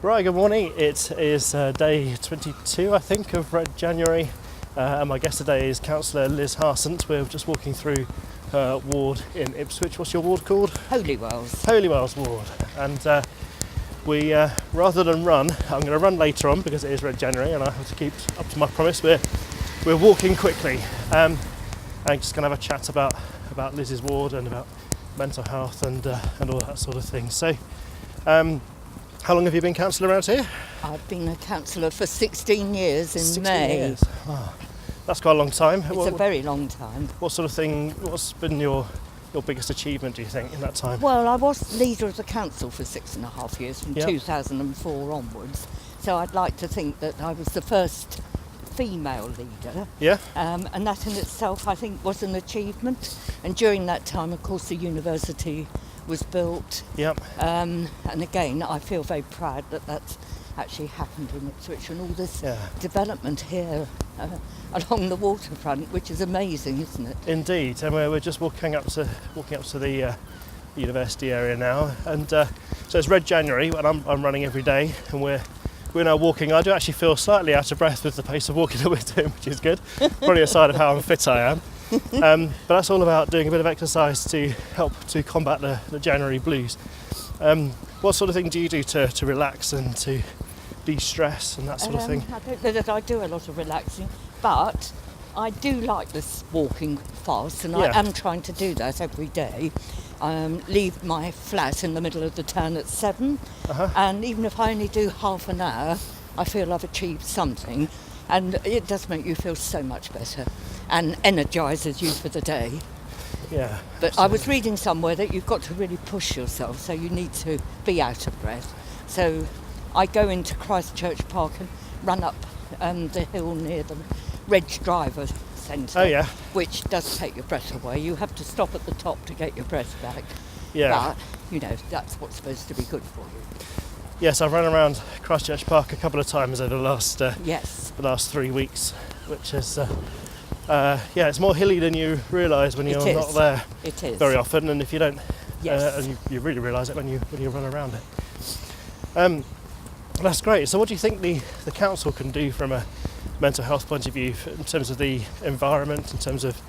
Right, good morning. It is day 22, I think, of Red January. And my guest today is Councillor Liz Harsant. We're just walking through her ward in Ipswich. What's your ward called? Holywells. Holywells ward. And we, rather than run, I'm going to run later on because it is Red January and I have to keep up to my promise. We're walking quickly. And just going to have a chat about Liz's ward and about mental health and all that sort of thing. So, how long have you been councillor around here? I've been a councillor for 16 years in 16 May. years. Wow. That's quite a long time. It's a very long time. What sort of thing, what's been your biggest achievement, do you think, in that time? Well, I was leader of the council for 6.5 years, from 2004 onwards. So I'd like to think that I was the first female leader. Yeah. And that in itself, I think, was an achievement. And during that time, of course, the university was built. Yep. And again, I feel very proud that that's actually happened in Ipswich, and all this development here along the waterfront, which is amazing, isn't it? Indeed, and we're just walking up to the university area now, and so it's Red January, and I'm running every day, and we're now walking. I do actually feel slightly out of breath with the pace of walking that we're doing, which is good. Probably a sign of how unfit I am. But that's all about doing a bit of exercise to help to combat the January blues. What sort of thing do you do to relax and to de-stress and that sort of thing? I don't know that I do a lot of relaxing, but I do like this walking fast, and I am trying to do that every day. Leave my flat in the middle of the town at 7, and even if I only do half an hour, I feel I've achieved something, and it does make you feel so much better and energises you for the day. Yeah. But absolutely. I was reading somewhere that you've got to really push yourself, so you need to be out of breath. So I go into Christchurch Park and run up the hill near the Reg Driver Centre, which does take your breath away. You have to stop at the top to get your breath back. Yeah. But, that's what's supposed to be good for you. Yes, I've run around Christchurch Park a couple of times over the last 3 weeks, which is... it's more hilly than you realise when you're not there. It is. Very often, and if you don't, and you really realise it when you run around it. That's great. So what do you think the council can do from a mental health point of view in terms of the environment, in terms of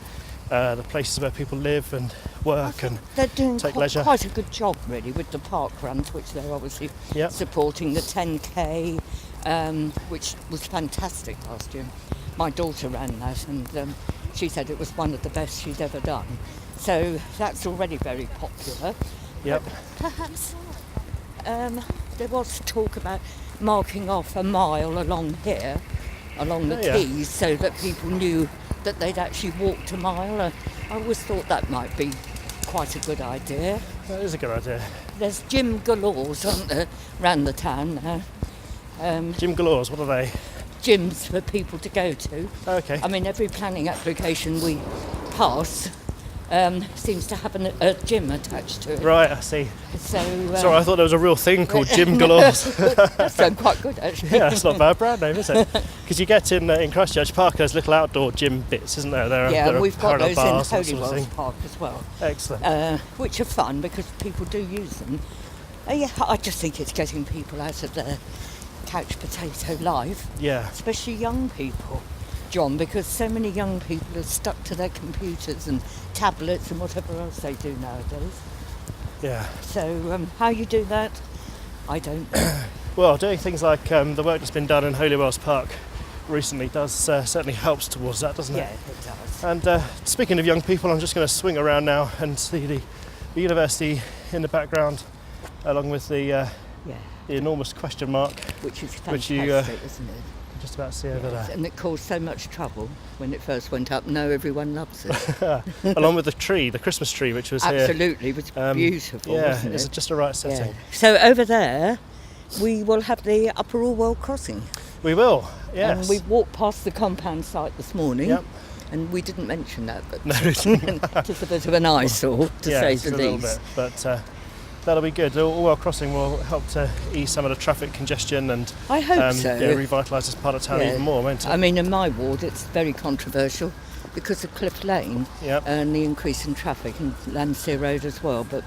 the places where people live and work and they're doing take leisure? Quite a good job really with the park runs, which they're obviously supporting, the 10k, which was fantastic last year. My daughter ran that, and she said it was one of the best she'd ever done. So that's already very popular. Yep. Perhaps there was talk about marking off a mile along here, along the quays, so that people knew that they'd actually walked a mile. I always thought that might be quite a good idea. That is a good idea. There's gym galores, aren't there, around the town now. Gym galores, what are they? Gyms for people to go to. Okay. I mean, every planning application we pass seems to have a gym attached to it. Right, I see. So, sorry, I thought there was a real thing called gym galores. That's done quite good, actually. Yeah, it's not a bad brand name, is it? Because you get in Christchurch Park, there's little outdoor gym bits, isn't there? And we've got those in Holywells sort of Park as well. Excellent. Which are fun because people do use them. I just think it's getting people out of their couch potato life, especially young people, John, because so many young people are stuck to their computers and tablets and whatever else they do nowadays. Yeah. So how you do that, I don't know. Well, doing things like the work that's been done in Holywells Park recently does certainly helps towards that, doesn't it? Yeah, it does. And speaking of young people, I'm just going to swing around now and see the university in the background, along with the enormous question mark, which is fantastic, isn't it? Just about to see over there. And it caused so much trouble when it first went up. Now everyone loves it. Along with the tree, the Christmas tree, which was absolutely, it was beautiful. Wasn't it's it? Just a right setting. Yeah. So over there, we will have the Upper Orwell crossing. We will. Yes. And we walked past the compound site this morning. Yep. And we didn't mention that, but no, just a bit of an eyesore, to say the least. A little bit, but that'll be good. Orwell Crossing will help to ease some of the traffic congestion and I hope so. Revitalise this part of town even more, won't it? I mean, in my ward, it's very controversial because of Cliff Lane and the increase in traffic, and Landseer Road as well. But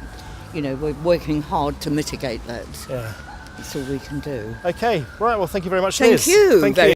we're working hard to mitigate that. Yeah. That's all we can do. Okay, right. Well, thank you very much, Thank Liz. you Thank very you.